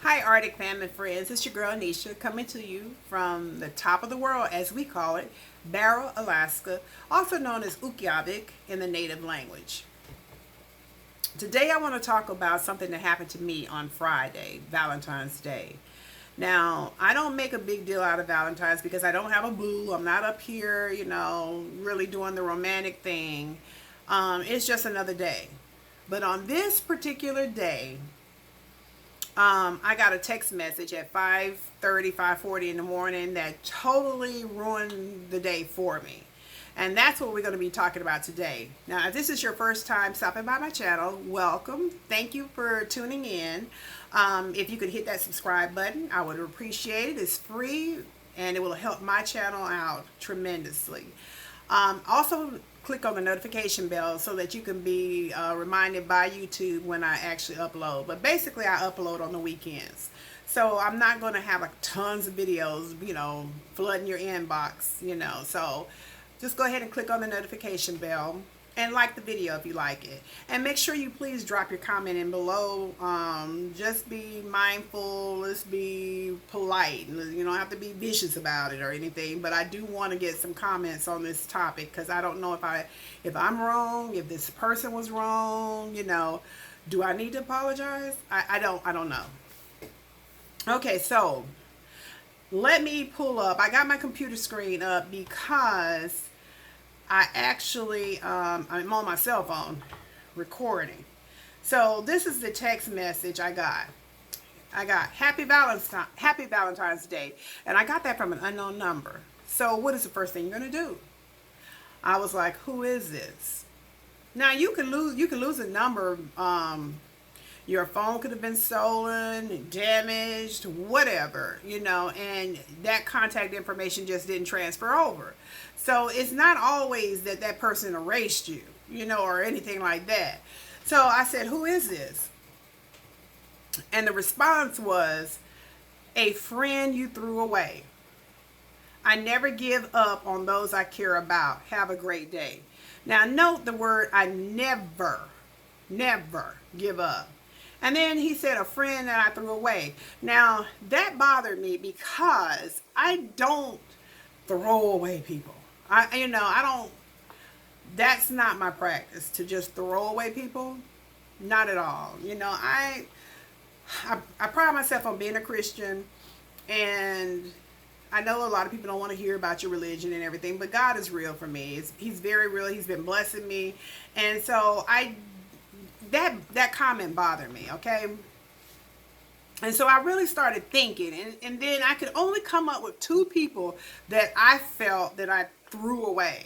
Hi, Arctic fam and friends. It's your girl Nisha coming to you from the top of the world, as we call it, Barrow, Alaska, also known as Ukjavik in the native language. Today, I want to talk about something that happened to me on Friday, Valentine's Day. Now, I don't make a big deal out of Valentine's because I don't have a boo. I'm not up here, really doing the romantic thing. It's just another day. But on this particular day, I got a text message at 5:30, 5:40 in the morning that totally ruined the day for me. And that's what we're going to be talking about today. Now, if this is your first time stopping by my channel, welcome. Thank you for tuning in. If you could hit that subscribe button, I would appreciate it. It's free and it will help my channel out tremendously. Also, click on the notification bell so that you can be reminded by YouTube when I actually upload. But basically, I upload on the weekends. So I'm not going to have like tons of videos, flooding your inbox, So just go ahead and click on the notification bell and like the video if you like it. And make sure you please drop your comment in below. Just be mindful. Let's be polite. You don't have to be vicious about it or anything. But I do want to get some comments on this topic because I don't know if I'm wrong, if this person was wrong. Do I need to apologize? I don't know. Okay, so let me pull up. I got my computer screen up because I actually, I'm on my cell phone recording. So this is the text message I got. Happy Valentine's Day. And I got that from an unknown number. So what is the first thing you're going to do? I was like, who is this? Now you can lose a number. Your phone could have been stolen, damaged, whatever, and that contact information just didn't transfer over. So it's not always that person erased you, or anything like that. So I said, who is this? And the response was, a friend you threw away. I never give up on those I care about. Have a great day. Now note the word I never give up. And then he said, a friend that I threw away. Now, that bothered me because I don't throw away people. I don't, that's not my practice to just throw away people. Not at all. I pride myself on being a Christian, and I know a lot of people don't want to hear about your religion and everything, but God is real for me. He's very real. He's been blessing me. And so that comment bothered me, okay? And so I really started thinking, and then I could only come up with two people that I felt that I threw away.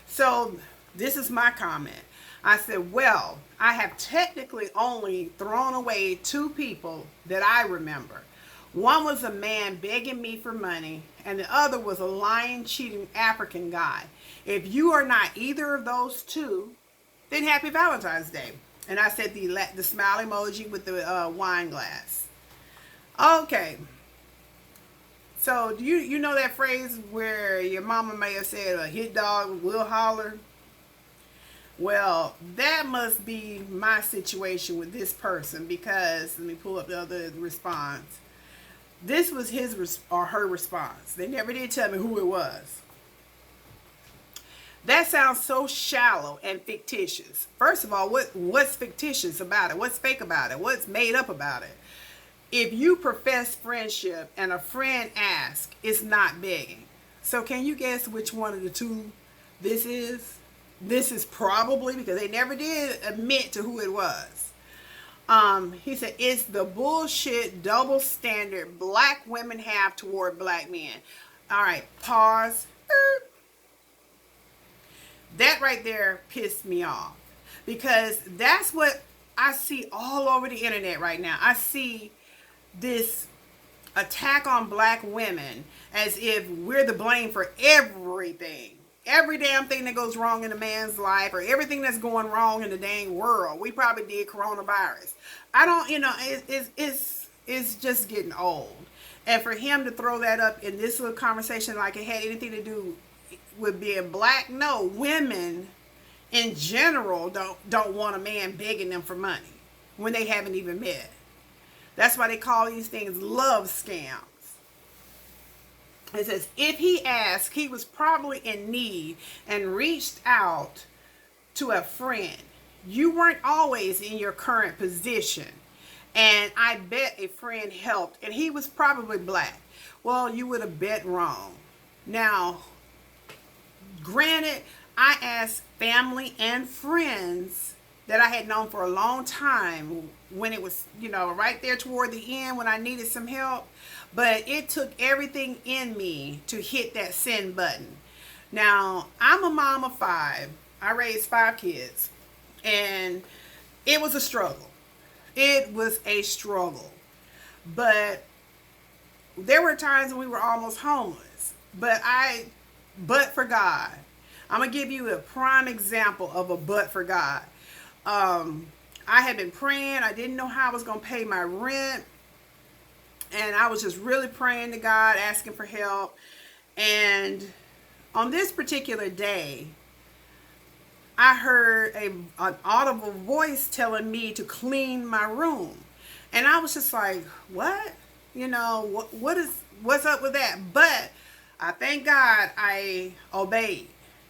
So this is my comment. I said, well, I have technically only thrown away two people that I remember. One was a man begging me for money, and the other was a lying, cheating African guy. If you are not either of those two, then happy Valentine's Day. And I said the smile emoji with the wine glass. Okay. So do you know that phrase where your mama may have said a hit dog will holler? Well, that must be my situation with this person, because let me pull up the other response. This was his or her response. They never did tell me who it was. That sounds so shallow and fictitious. First of all, what's fictitious about it? What's fake about it? What's made up about it? If you profess friendship and a friend asks, it's not begging. So can you guess which one of the two this is? This is probably, because they never did admit to who it was. He said, it's the bullshit double standard black women have toward black men. All right, pause. That right there pissed me off, because that's what I see all over the internet right now. I see this attack on black women as if we're the blame for everything. Every damn thing that goes wrong in a man's life, or everything that's going wrong in the dang world. We probably did coronavirus. I don't, it's just getting old. And for him to throw that up in this little conversation like it had anything to do with being black, no. Women in general don't want a man begging them for money when they haven't even met. That's why they call these things love scams. It says, if he asked, he was probably in need and reached out to a friend. You weren't always in your current position. And I bet a friend helped, and he was probably black. Well, you would have bet wrong. Now, granted, I asked family and friends that I had known for a long time when it was, right there toward the end when I needed some help. But it took everything in me to hit that send button. Now, I'm a mom of 5. I raised 5 kids. And it was a struggle. It was a struggle. But there were times when we were almost homeless. But for God. I'm going to give you a prime example of a but for God. I had been praying. I didn't know how I was going to pay my rent. And I was just really praying to God, asking for help. And on this particular day, I heard an audible voice telling me to clean my room. And I was just like, what? What's up with that? But I thank God I obeyed.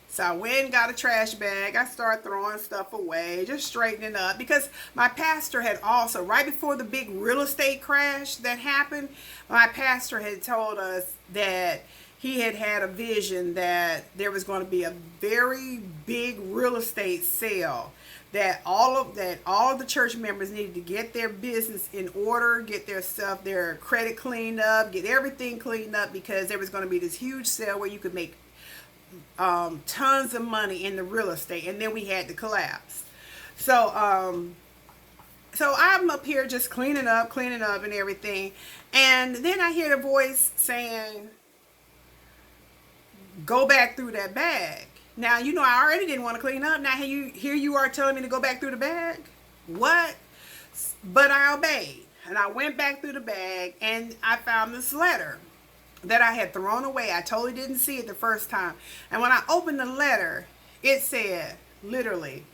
So I went and got a trash bag. I started throwing stuff away, just straightening up. Because my pastor had also, right before the big real estate crash that happened, my pastor had told us that he had had a vision that there was going to be a very big real estate sale. That all of the church members needed to get their business in order, get their stuff, their credit cleaned up, get everything cleaned up, because there was going to be this huge sale where you could make tons of money in the real estate, and then we had to collapse. So I'm up here just cleaning up and everything, and then I hear the voice saying, go back through that bag. Now, I already didn't want to clean up. Now here you are telling me to go back through the bag? What? But I obeyed, and I went back through the bag, and I found this letter that I had thrown away. I totally didn't see it the first time. And when I opened the letter, it said, literally,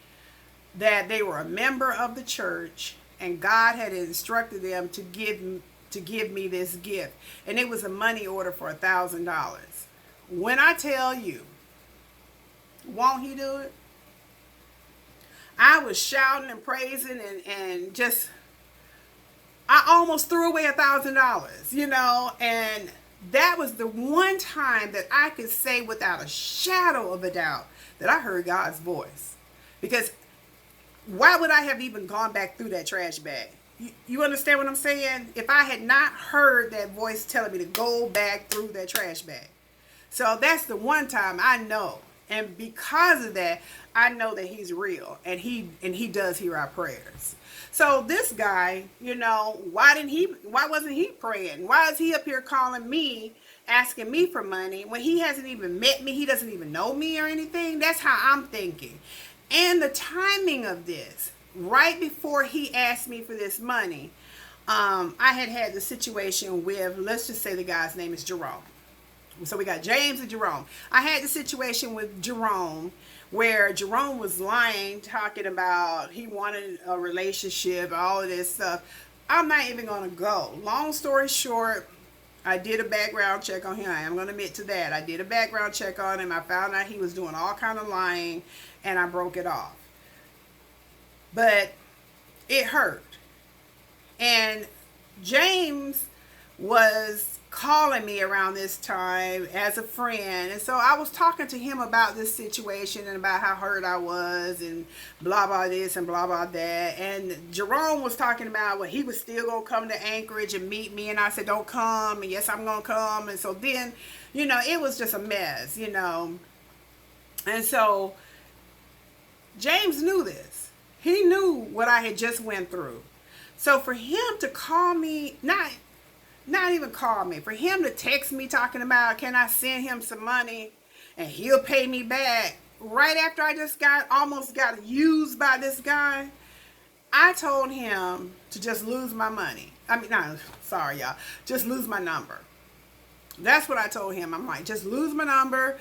that they were a member of the church, and God had instructed them to give me this gift. And it was a money order for $1,000. When I tell you, won't he do it? I was shouting and praising and just, I almost threw away $1,000, and that was the one time that I could say without a shadow of a doubt that I heard God's voice. Because why would I have even gone back through that trash bag? You understand what I'm saying? If I had not heard that voice telling me to go back through that trash bag. So that's the one time I know. And because of that, I know that he's real, and he does hear our prayers. So this guy, why wasn't he praying? Why is he up here calling me, asking me for money when he hasn't even met me? He doesn't even know me or anything. That's how I'm thinking. And the timing of this, right before he asked me for this money, I had the situation with, let's just say the guy's name is Jerome. So we got James and Jerome. I had the situation with Jerome where Jerome was lying, talking about he wanted a relationship, all of this stuff. I'm not even going to go. Long story short, I did a background check on him. I am going to admit to that. I did a background check on him. I found out he was doing all kind of lying, and I broke it off. But it hurt. And James was calling me around this time as a friend, and so I was talking to him about this situation and about how hurt I was and blah blah this and blah blah that. And Jerome was talking about, well, he was still gonna come to Anchorage and meet me, and I said, don't come, and yes, I'm gonna come. And so then, it was just a mess, and so James knew this. He knew what I had just went through. So for him to call me, not even call me, for him to text me talking about, can I send him some money and he'll pay me back, right after I just almost got used by this guy, I told him to just lose my money. Sorry y'all, just lose my number. That's what I told him. I'm like, just lose my number.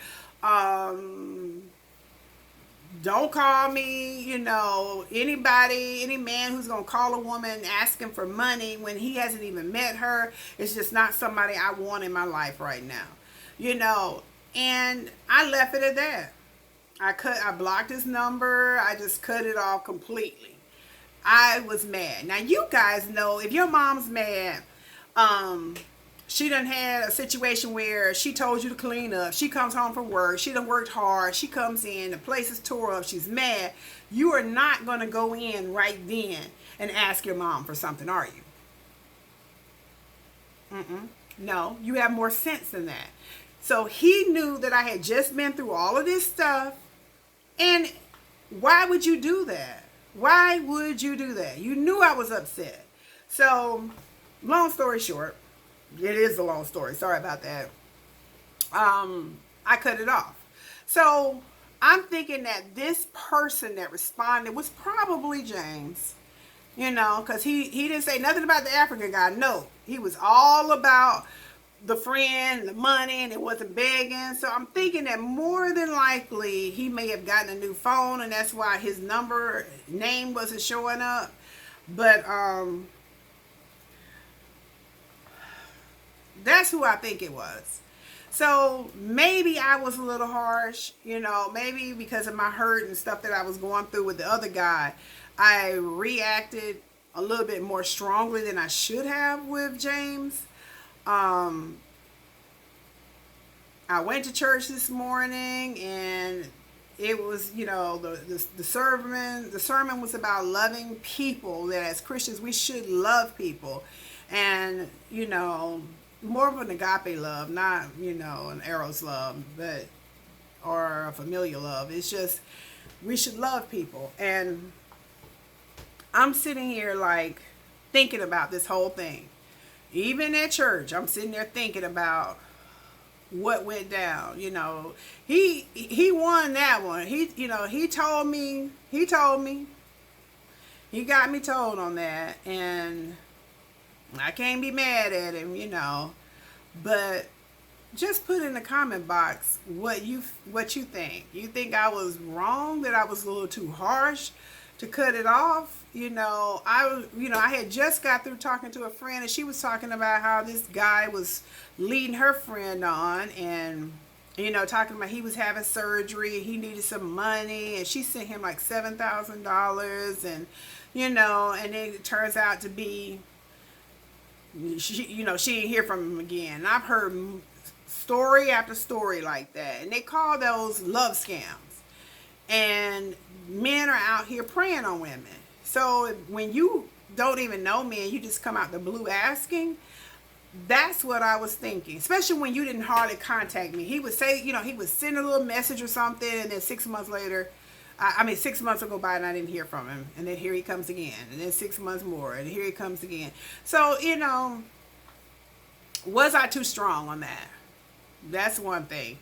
Don't call me, anybody, any man who's going to call a woman asking for money when he hasn't even met her. It's just not somebody I want in my life right now. You know, and I left it at that. I blocked his number. I just cut it off completely. I was mad. Now you guys know if your mom's mad, um, she done had a situation where she told you to clean up. She comes home from work. She done worked hard. She comes in. The place is tore up. She's mad. You are not going to go in right then and ask your mom for something, are you? Mm-mm. No, you have more sense than that. So he knew that I had just been through all of this stuff. And why would you do that? Why would you do that? You knew I was upset. So, long story short, it is a long story. Sorry about that. I cut it off. So, I'm thinking that this person that responded was probably James. Because he didn't say nothing about the African guy. No, he was all about the friend, the money, and it wasn't begging. So I'm thinking that more than likely he may have gotten a new phone, and that's why his name wasn't showing up. But that's who I think it was. So maybe I was a little harsh, maybe because of my hurt and stuff that I was going through with the other guy. I reacted a little bit more strongly than I should have with James. Um, I went to church this morning, and it was, the sermon was about loving people, that as Christians we should love people, and more of an agape love, not an eros love, but or a familial love. It's just we should love people. And I'm sitting here like thinking about this whole thing. Even at church, I'm sitting there thinking about what went down. He won that one. He told me, he got me told on that, and I can't be mad at him. But just put in the comment box what you think. You think I was wrong, that I was a little too harsh to cut it off? I had just got through talking to a friend, and she was talking about how this guy was leading her friend on, and talking about he was having surgery, he needed some money, and she sent him like $7,000, and and it turns out to be she didn't hear from him again. And I've heard story after story like that, and they call those love scams. And men are out here preying on women. So when you don't even know me and you just come out the blue asking, that's what I was thinking. Especially when you didn't hardly contact me. He would say, he would send a little message or something, and then 6 months later, 6 months will go by and I didn't hear from him. And then here he comes again. And then 6 months more, and here he comes again. So, was I too strong on that? That's one thing.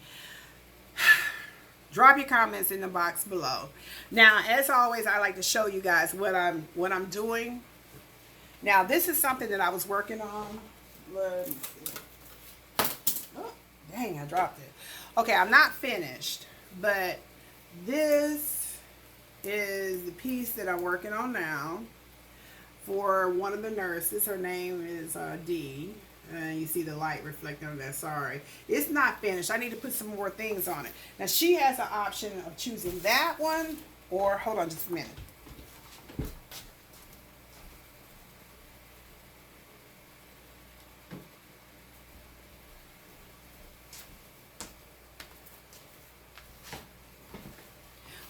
Drop your comments in the box below. Now, as always, I like to show you guys what I'm doing. Now, this is something that I was working on. Let me see. Oh, dang, I dropped it. Okay, I'm not finished, but this is the piece that I'm working on now for one of the nurses. Her name is Dee. And you see the light reflecting on that. Sorry, it's not finished. I need to put some more things on it. Now she has an option of choosing that one, or hold on just a minute.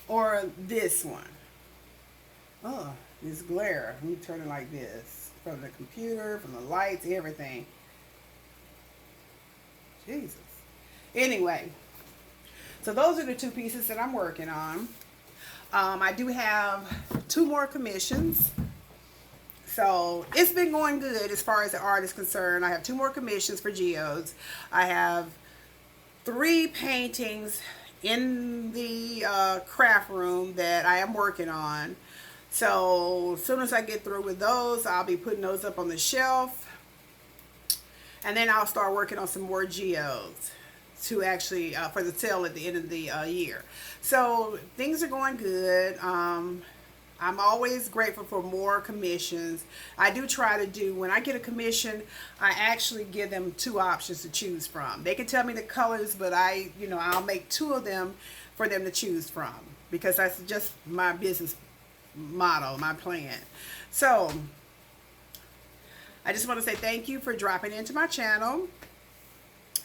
Or this one. Oh, this glare. Let me turn it like this. From the computer, from the lights, everything. Jesus. Anyway, so those are the two pieces that I'm working on. I do have 2 more commissions. So it's been going good as far as the art is concerned. I have 2 more commissions for geodes. I have 3 paintings in the craft room that I am working on. So as soon as I get through with those, I'll be putting those up on the shelf. And then I'll start working on some more geodes. to actually for the sale at the end of the year. So things are going good. I'm always grateful for more commissions. I do try to do, when I get a commission, I actually give them two options to choose from. They can tell me the colors, but I'll make two of them for them to choose from, because that's just my business model, my plan. So I just want to say thank you for dropping into my channel,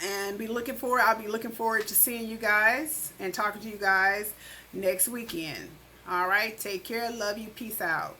and I'll be looking forward to seeing you guys and talking to you guys next weekend. All right, take care, love you, peace out.